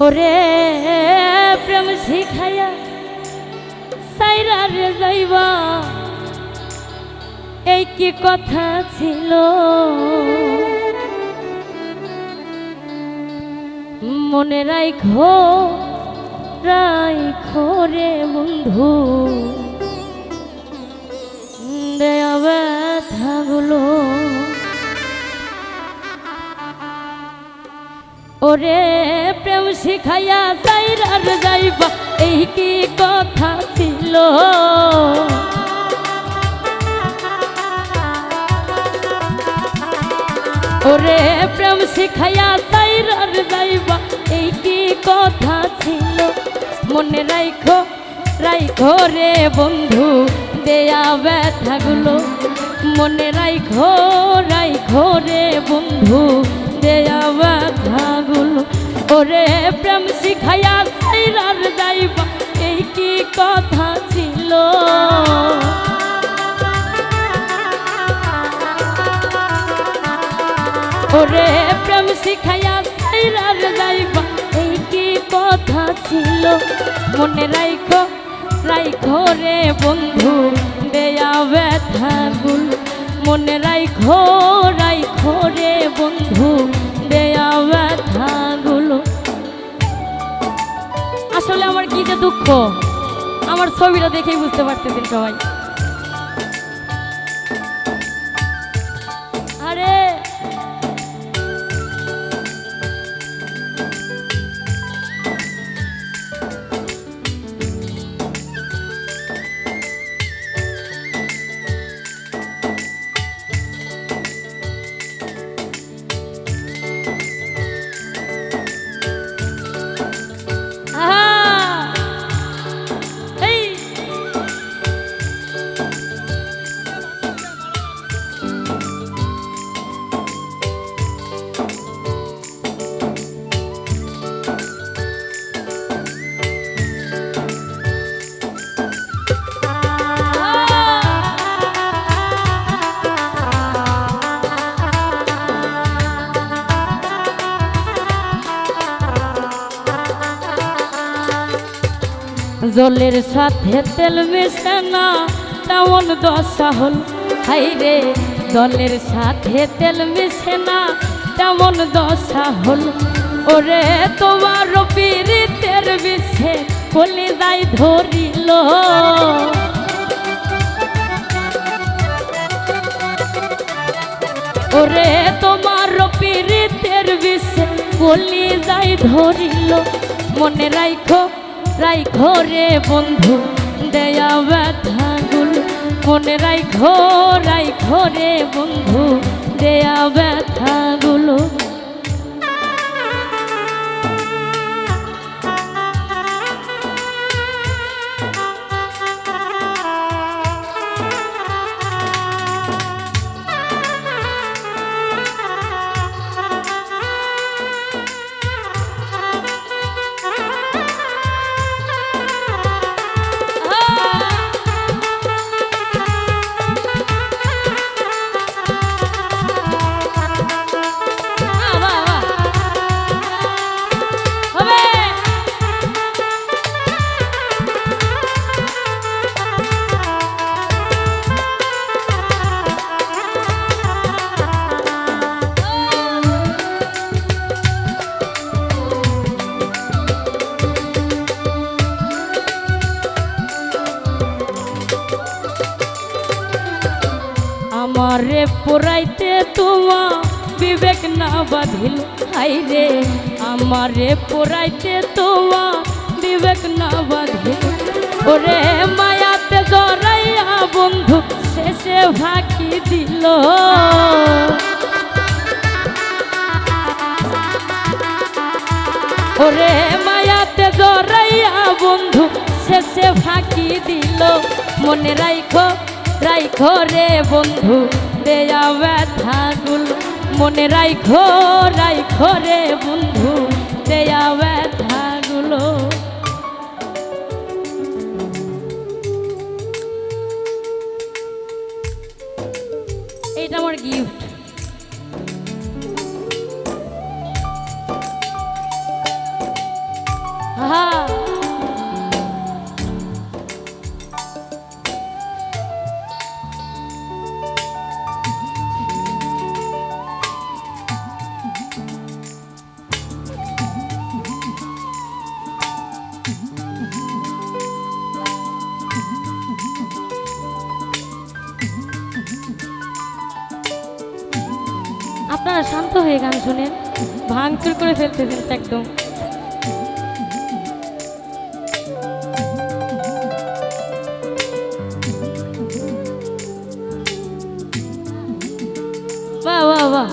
ওরে প্রেম শিখাইয়া সাইরা রে যাইবা, এই কি কথা ছিল? মনে রাইখো রাইখো রে বন্ধু, দেয়া ব্যথাগুলো। ওরে প্রেম শিখাইয়া সাইরা রে যাইবা, এই কি কথা ছিল? ওরে প্রেম শিখাইয়া সাইরা রে যাইবা, এই কি কথা ছিল? মনে রাইখো রাইখো রে বন্ধু, দেয়া ব্যথাগুলো। মনে রাইখো রাইখো রে বন্ধু, দেয়া ব্যথাগুলো। ওরে প্রেম শিখাইয়া সাইরা রে যাইবা, এই কি কথা ছিল? ওরে প্রেম শিখাইয়া সাইরা রে যাইবা, এই কি কথা ছিল? মনে রাইখো রাইখো রে বন্ধু, দেয়া ব্যথাগুলো। মনে রাইখো রাইখো রে বন্ধু, দেয়া ব্যথাগুলো। আসলে আমার কি যে দুঃখ, আমার ছবিটা দেখেই বুঝতে পারতেছেন সবাই। আরে জলের সাথে তেল মিশে না, তেমন দশা হল। হাইরে জলের সাথে তেল মিশে না, তেমন দশা হল। ওরে তোমার পীড়িতের বিষে কলিজায় ধরিল। ওরে তোমার পীড়িতের বিষে কলিজায় ধরিল। মনে রাইখো রাইখো রে বন্ধু, দেয়া ব্যথাগুলো। মনে রাইখো রাইখো রে বন্ধু, দেয়া ব্যথাগুলো। আমারে পোড়াইতে তোমা বিবেক না বাঁধিল। হাইরে আমারে পোড়াইতে তোমা বিবেক না বাঁধিল। ওরে মায়াতে জড়াইয়া বন্ধু শেষে ফাঁকি দিল। ওরে মায়াতে জড়াইয়া বন্ধু শেষে ফাঁকি দিল। মনে রাইখো রাইখো রে বন্ধু, দেয়া ব্যথাগুলো। মনে রাইখো রাইখো রে বন্ধু, দেয়া ব্যথাগুলো। এটা আমার গিফট। শান্ত হয়ে গান শুনেন, ভাঙচুর করে ফেলতেছেন তো একদম। বাহ বাহ বাহ।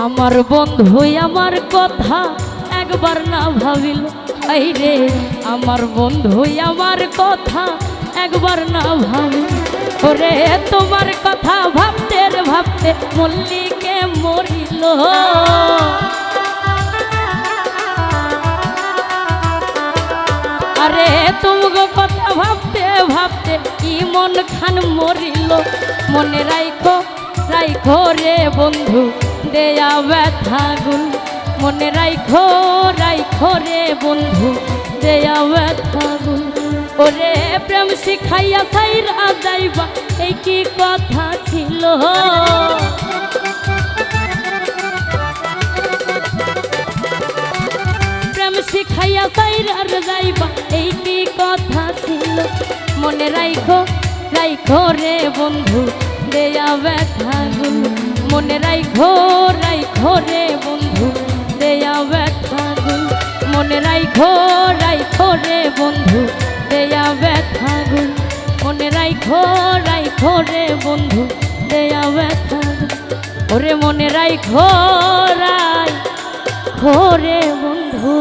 আমার বন্ধু আমার কথা একবার না ভাবিল, এই রে আমার বন্ধু আমার কথা একবার না ভাবিল। ওরে তোমার কথা ভাবতে রে ভাবতে মল্লিকে মরিল। আরে তুমগো কথা ভাবতে ভাবতে কি মন খান মরিল। মনে রাইখো রাইখো রে বন্ধু দেয়া ব্যথাগুল, মনে রাইখো রাইখো রে বন্ধু দেয়া ব্যথাগুল। ওরে প্রেম শিখাইয়া সাইরা যাইবা এই কি কথা ছিল। প্রেম শিখাইয়া সাইরা যাইবা এই কি কথা ছিল। মনে রাইখো রাইখো রে বন্ধু দেয়া ব্যথাগুল, মনে রাইখো রাইখো রে বন্ধু দেয়া ব্যথাগুল। মনে রাইখো রাইখো রে বন্ধু দেয়া ব্যথাগুল, মনে রাইখো রাইখো রে বন্ধু দেয়া ব্যথাগুল। ওরে মনে রাইখো রাইখো রে বন্ধু